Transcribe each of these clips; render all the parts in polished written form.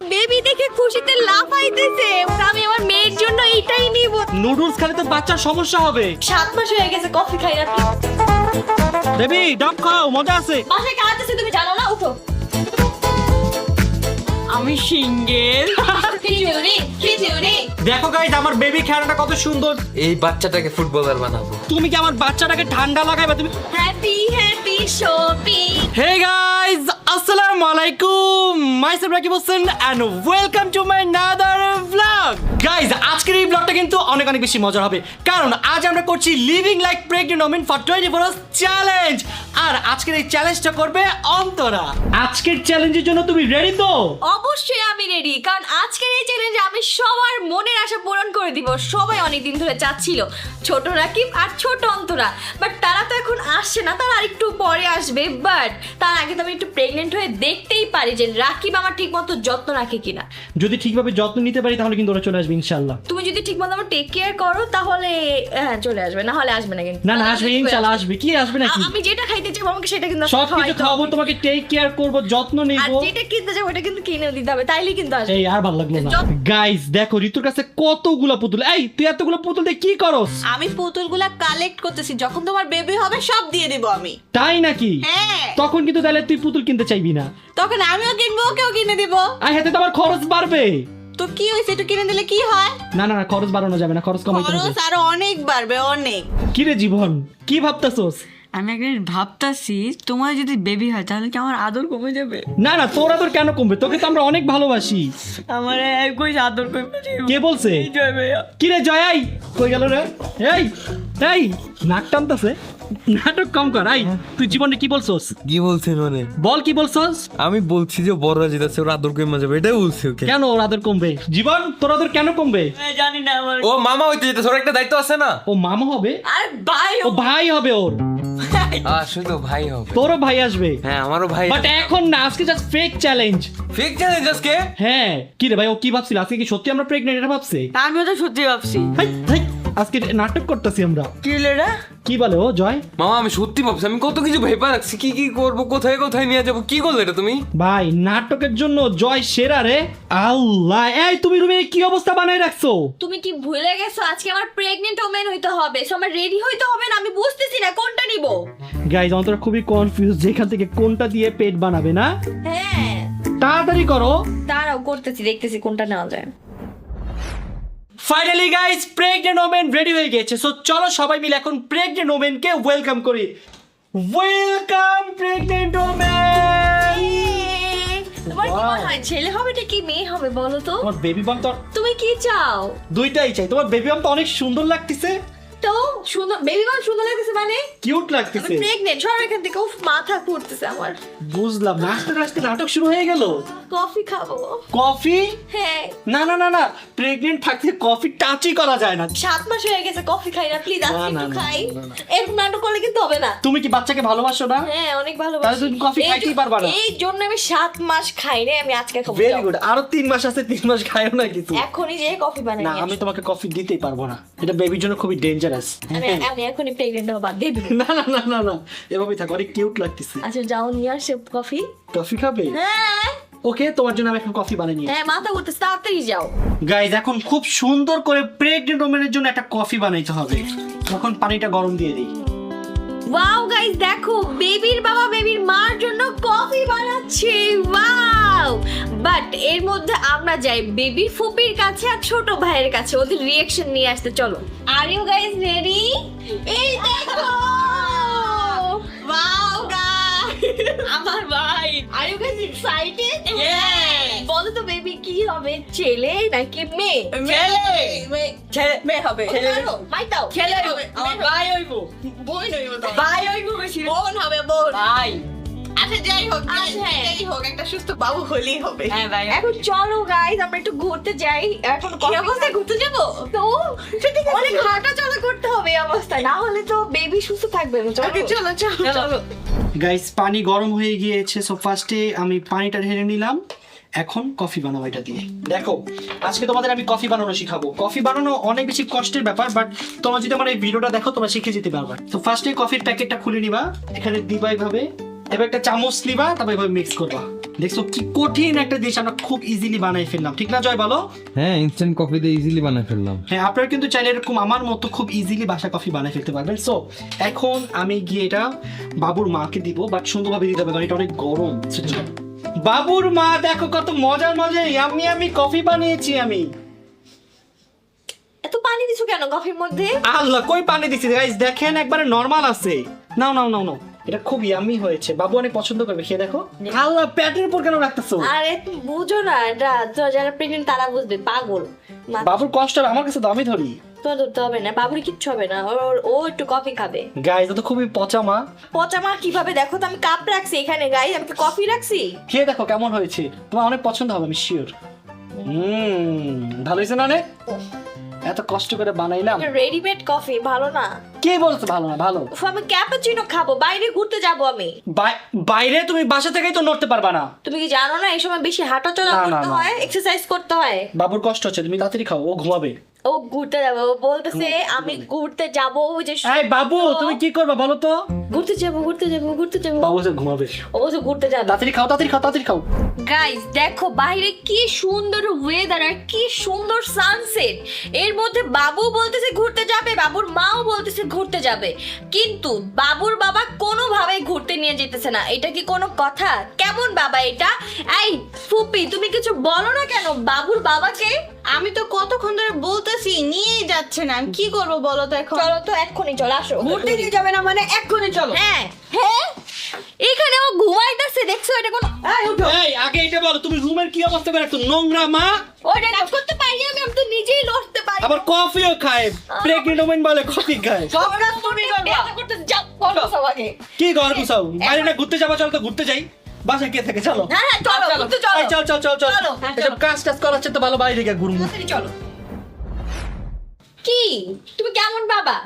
Baby দেখে খুশিতে লাফাইতেছে। আমি আমার মেয়ের জন্য এটাই নিব। নুডলস খেলে তো বাচ্চার সমস্যা হবে। 7 মাস হয়ে গেছে কফি খাই না। বেবি ডাব খাও, মজা আছে। বাসায় কাজ আছে তুমি জানো না, উঠো। আমি সিঙ্গেল। খিচুড়ি খিচুড়ি। দেখো গাইস আমার বেবি খেলাটা কত সুন্দর। এই বাচ্চাটাকে ফুটবলার বানাবো। তুমি কি আমার বাচ্চাটাকে ঠান্ডা লাগাইবা তুমি? Happy happy shopping. Hey guys আসসালামু আলাইকুম, myself Rakib Hossain and welcome to my another vlog. Guys আজকের এই ব্লগটা কিন্তু অনেক অনেক বেশি মজার হবে, কারণ আজ আমরা করছি living like pregnant women for 24 hours challenge. আর আজকের এই চ্যালেঞ্জটা করবে অন্তরা। আজকের চ্যালেঞ্জের জন্য তুমি রেডি তো? অবশ্যই আমি রেডি, কারণ আজকের এই চ্যালেঞ্জে আমি সবার মনের আশা পূরণ করে দিব। সবাই অনেক দিন ধরে চাচ্ছিল ছোট রাকিব আর ছোট অন্তরা, বাট তারা তো এখন আসছে না, তারা আরেকটু পরে আসবে। বাট তার আগে তো আমি একটু প্রেগনেন্ট হয়ে দেখতেই পারি যে রাকিব আমার ঠিকমতো যত্ন রাখে কিনা। যদি ঠিকভাবে যত্ন নিতে পারি তাহলে কিন্তু ওরা চলে আসবে ইনশাআল্লাহ। তুমি যদি ঠিকমতো আমার টেক কেয়ার করো তাহলে হ্যাঁ চলে আসবে, না হলে আসবে না। কিন্তু না না আসবে ইনশাআল্লাহ, আসবে। কি আসবে নাকি? আমি যেটা খাইতে চাইবো আমাকে সেটা কিন্তু সব কিছু খাওয়াবো, তোমাকে টেক কেয়ার করব, যত্ন আর নেব। যেটা কিনতে যাবো ওটা কিন্তু কিনে দিতে হবে, তাইলেই কিন্তু আসবে। এই আর ভালো লাগলো না। গাইস দেখো ঋতুর কাছে কতগুলো পুতুল। এই তুই এতগুলো পুতুল দিয়ে কি করস? আমি পুতুলগুলা কালেক্ট করতেছি, যখন তোমার বেবি হবে সব দিয়ে দিব আমি। তাই নাকি? হ্যাঁ, তখন কিন্তু তাহলে তুই পুতুল কিনতে চাইবি না। তখন আমিও কিনবো, ওকেও কিনে দিব। আর হাতে তো আমার খরচ বাড়বে। তো কি হয়েছে, একটু কিনে দিলে কি হয়? না না না, খরচ বাড়ানো যাবে না, খরচ কমাইতে হবে। খরচ আরো অনেক বাড়বে, অনেক। কি রে জীবন, কি ভাবতাছস? আমি একটা ভাবতাছি তোমার যদি বেবি হয় তাহলে কি আমার আদর কমে যাবে? না না, তোর আদর কেন কমবে? তোকে তো আমরা অনেক ভালোবাসি। আমার একই আদর কমে যাবে। কে বলছে? জয় ভাইয়া। কি রে জয়, আই কই গেল রে? এই এই নাক টানতাছে, নাটক কম কর। আই তুই জীবনে কি বলছস? কি বলছেন মানে? বল কি বলছস? আমি বলছি যে বড়রা যেতেছে ওর আদর কমে যাবে, এটাই বলছি ওকে। কেন ওর আদর কমবে? জীবন তোর আদর কেন কমবে? জানি না আমার। ও মামা হইতে যেতেছে, ওর একটা দায়িত্ব আছে না? ও মামা হবে? আর ভাই ও ভাই হবে ওর। আসলে তো ভাই হবে। তোরও ভাই আসবে। হ্যাঁ আমারও ভাই। বাট এখন না, আজকে just fake challenge. Fake challenge আজকে? হ্যাঁ কি রে ভাই, ও কি ভাবছিল? আজকে কি সত্যি আমরা প্রেগনেন্ট এটা ভাবছে? আমিও তো সত্যি ভাবছি। হাই হাই, আজকে নাটক করতেছি আমরা। কি হলো রে? কি বলে ও জয়? মামা আমি সত্যি ভাবছি, আমি কত কিছু ভেবে রাখছি, কি কি করবো, কোথায় কোথায় নিয়ে যাবো। কি করলে এটা তুমি? ভাই নাটকের জন্য জয় সেরা রে। আল্লাহ, এই তুমি রুমে কি অবস্থা বানাই রাখছো? তুমি কি ভুলে গেছো আজকে আমার প্রেগনেন্ট ওমেন হইতে হবে, সো আমার রেডি হইতে হবে না। আমি বুঝতেছি না কোনটা নিব। গাইজ অন্তরা খুবই কনফিউজ যেখান থেকে কোনটা দিয়ে পেট বানাবে না। হ্যাঁ তাড়াতাড়ি করো। দাঁড়াও করতেছি, দেখতেছি কোনটা নেওয়া যায়। Finally guys pregnant women ready হয়ে গেছে। সো চলো সবাই মিলে এখন প্রেগনেন্ট ওমেনকে ওয়েলকাম করি। Welcome pregnant women. তোমার কি মনে হয় ছেলে হবে নাকি মেয়ে হবে বলো তো? তোমার বেবি বাম তো তুমি কি চাও? দুইটাই চাই। তোমার বেবি বাম তো অনেক সুন্দর লাগতেছে। তো সুন্দর বেবি বাম সুন্দর লাগতেছে মানে? কিউট আমি লাগতেছে। প্রেগনেন্ট, সর এখান থেকে। উফ মাথা ঘুরতেছে আমার। বুঝলাম না, আস্তে আস্তে নাটক শুরু হয়ে গেল। কফি খাবো। কফি? হ্যাঁ না না না না, প্রেগনেন্ট থাকতে কফি টাচই করা যায় না। 7 মাস হয়ে গেছে কফি খাই না, প্লিজ আজকে না, একটু না, খাই। না, না। এরকম নাটক করলে কিন্তু হবে না। তুমি কি বাচ্চাকে ভালোবাসো না? হ্যাঁ অনেক তাহলে ভালোবাসি। তুমি কফি এই খাইতেই জ- পারবা না। এই জন্য আমি 7 মাস খাই না, আমি আজকে খাবো। ভেরি যাও। গুড। আরো 3 মাস আছে, 3 মাস খাইও না কিছু। এখনই যে কফি বানাই না নিয়ে আমি আসো। তোমাকে কফি দিতেই পারবো না, এটা বেবির জন্য খুবই ডেঞ্জারাস। আমি এখনই প্রেগনেন্ট হবো, বাদ দিয়ে দিবো। না না না না না, এভাবেই থাকো, অনেক কিউট লাগতেছে। আচ্ছা যাও নিয়ে আসে কফি। কফি খাবে? হ্যাঁ ওকে, তোমার জন্য আমি এখন কফি বানিয়ে নিয়ে। হ্যাঁ মাথা ঘুরতেছে, তাড়াতাড়ি যাও। গাইজ এখন খুব সুন্দর করে প্রেগনেন্ট ওমেনের জন্য একটা কফি বানাইতে হবে। তখন পানিটা গরম দিয়ে দিই। ওয়াও গাইস দেখো, বেবির বাবা বেবির মার জন্য কফি বানাচ্ছে। ওয়াও, বাট এর মধ্যে আমরা যাই বেবির ফুপির কাছে আর ছোট ভাইয়ের কাছে, ওদের রিঅ্যাকশন নিয়ে আসতে। চলো। Are you guys ready? এই দেখো, ওয়াও গাইস, আমার ভাই। Are you guys excited? বলো তো বেবি কি হবে, ছেলে নাকি মেয়ে? মেয়ে হবে। মাই দাও। ছেলে হবে। আমার ভাই হইব। বোন হইব তো। ভাই হইব বেশি। বোন হবে, বোন। ভাই। আচ্ছা যাই হোক, আচ্ছা। যাই হোক, একটা সুস্থ বাবু হলেই হবে। হ্যাঁ ভাই। এখন চলো গাইস আমরা একটু ঘুরতে যাই। এখন কি অবস্থায় ঘুরতে যাবো? তো অনেক হাঁটা চলা করতে হবে এই অবস্থায়, না হলে তো বেবি সুস্থ থাকবে না। চলো ওকে, চলো চলো চলো। গাইস পানি গরম হয়ে গিয়েছে। সো ফার্স্টে আমি পানিটা ঢেলে নিলাম। এখন কফি বানাবো এটা দিয়ে। দেখো আজকে তোমাদের আমি কফি বানানো শিখাবো। কফি বানানো অনেক বেশি কষ্টের ব্যাপার, বাট তোমরা যদি আমার এই ভিডিওটা দেখো তোমরা শিখে যেতে পারবে। তো ফার্স্টে কফির প্যাকেটটা খুলে নিবা, এখানে দিবা এইভাবে এবার একটা চামচ নিবা, তারপর এভাবে মিক্স করবা। দেখছো কি কঠিন একটা জিনিস আমরা খুব ইজিলি বানাই ফেললাম, ঠিক না জয় বলো? হ্যাঁ, ইনস্ট্যান্ট কফি দিয়ে ইজিলি বানায় ফেললাম। হ্যাঁ, আপনারা কিন্তু চাইলে এরকম আমার মতো খুব ইজিলি বাসা কফি বানাই ফেলতে পারবেন। সো এখন আমি গিয়ে এটা বাবুর মাকে দিব, বাট সুন্দরভাবে দিতে হবে কারণ এটা অনেক গরম। বাবুর মা দেখো কত মজার মজার আমি কফি বানিয়েছি আমি। এত পানি দিছো কেন কফির মধ্যে? আল্লাহ, কই পানি দিছি গাইস, দেখেন একবারে নরমাল আছে। নাও নাও নাও নাও, এটা খুব ইয়ামি হয়েছে, বাবু অনেক পছন্দ করবে, খেয়ে দেখো। আল্লাহ, পেটের উপর কেন রাখতেছো? আরে তুমি বুঝো না, এটা যারা প্রেগনেন্ট তারা বুঝবে, পাগল। বাবুর কষ্ট হবে, আমার কাছে তো আমি ধরি। তোমার ধরতে হবে না, বাবুর কিচ্ছু হবে না, ও একটু কফি খাবে। গাইস, এটা তো খুবই পচা মা। পচা মা কিভাবে? দেখো তো আমি কাপ রাখছি এখানে গাইস, আমি তো কফি রাখছি। খেয়ে দেখো কেমন হয়েছে, তোমার অনেক পছন্দ হবে আমি শিওর। ভালো হয়েছে না অনেক? এত কষ্ট করে বানাইলাম। রেডিমেড কফি ভালো না? কে বলছে ভালো না? ভালো। উফ, আমি ক্যাপাচিনো খাবো, বাইরে ঘুরতে যাব আমি। বাইরে তুমি বাসা থেকেই তো নড়তে পারবা না। তুমি কি জানো না এই সময় বেশি হাঁটাচলা না, না, করতে না। হয়, এক্সারসাইজ করতে হয়। বাবুর কষ্ট হচ্ছে, তুমি তাড়াতাড়ি খাও, ও ঘুমাবে। ও ঘুরতে যাবে, ও বলতেছে আমি ঘুরতে যাব, ওই যে এই বাবু, তুমি কি করবা বলো তো? ঘুরতে যাব ঘুরতে যাব ঘুরতে যাব। বাবু যে ঘুমাবে। ও বলছে ঘুরতে যাবে। তাড়াতাড়ি খাও, তাড়াতাড়ি খাও, তাড়াতাড়ি খাও। গাইস দেখো বাইরে কি সুন্দর ওয়েদার আর কি সুন্দর সানসেট, এর মধ্যে বাবু বলতেছে ঘুরতে যাবে, বাবুর মাও বলতেছে ঘুরতে যাবে, কিন্তু বাবুর বাবা কোনোভাবেই ঘুরতে নিয়ে যেতেছে না। এটা কি কোনো কথা? কেমন বাবা এটা? এই ফুপি, তুমি কিছু বলো না কেন বাবুর বাবাকে? আমি তো কতক্ষণ ধরে বলতেছি নিয়েই যাচ্ছে না, আমি কি করবো বলো তো এখন? চলো তো এক্ষুনি চলো, আসো। ঘুরতে নিয়ে যাবে না মানে এক্ষুনি চলো। হ্যাঁ হ্যাঁ, এখানে ও ঘুমাইতেছে, দেখছো এটা কোনো? এই আগে এটা বলো, তুমি রুমের কি অবস্থা করে একটু নোংরা মা। ওটা কাজ করতে পারি আমি তো নিজেই লড়তে পারি। আবার কফিও খায়, প্রেগনেন্ট ওমেন বলে কফি খায়। সব কাজ তুমি করবা। ব্যথা করতে যাও, করো সব আগে। কি ঘর গুছাও, বাইরে না ঘুরতে যাবা, চল তো ঘুরতে যাই। বাসায় কে থাকে, চলো। হ্যাঁ হ্যাঁ, চলো ঘুরতে চলো। এই চল চল চল চল, চলো, এসব কাজ টাজ করাচ্ছে তো ভালো, বাইরে গিয়ে ঘুরবো। তাড়াতাড়ি চলো। কি তুমি কেমন বাবা?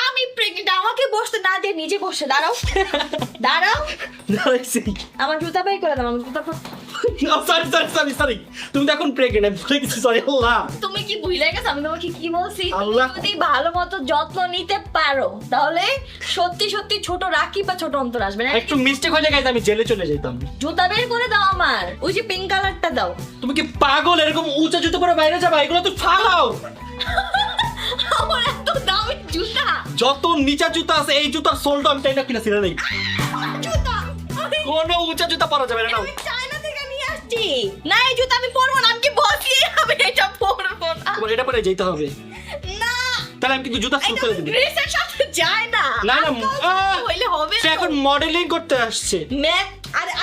আমি প্রেগনেন্ট, আমাকে বসতে না দিয়ে নিজে বসে দাঁড়াও। দাঁড়াও, দাঁড়াইছি। আমার জুতা বাই করে দাও, আমার জুতা সরি সরি সরি সরি, তুমি তো এখন প্রেগনেন্ট, আমি ভুলে গেছি, সরি। আল্লাহ, তুমি কি ভুলে গেছো আমি তোমাকে কি বলছি? তুমি আল্লাহ। যদি ভালো মতো যত্ন নিতে পারো তাহলে সত্যি সত্যি ছোট রাখি বা ছোট অন্তর আসবে না। একটু মিস্টেক হয়ে যায় আমি জেলে চলে যেতাম। জুতা বের করে দাও আমার, ওই যে পিঙ্ক কালারটা দাও। তুমি কি পাগল, এরকম উঁচা জুতো পরে বাইরে যাবা? এগুলো তো ফালাও। আমার এত দামি জুতা। যত নিচা জুতা আছে, এই জুতার সোলটা আমি টাইনা কিনা ছিঁড়ে নেই। জুতা কোনো উঁচা জুতা পরা যাবে না। নাও। আমি চায়না থেকে নিয়ে আসছি। না এই জুতা আমি পরবো না, আমি কি বলছি আমি এটা পরবো না। তোমার এটা পরে যেতে হবে। না তাহলে আমি কিন্তু জুতা শুরু করে দিবি। ড্রেসের সাথে যায় না। না না, হইলে হবে সে না। এখন মডেলিং করতে আসছে। ম্যাক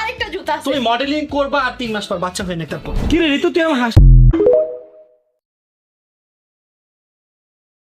আরেকটা জুতা আছে। তুমি মডেলিং করবা আর 3 মাস পর বাচ্চা হয় না তারপর। কি রে ঋতু, তুই আমার হাসি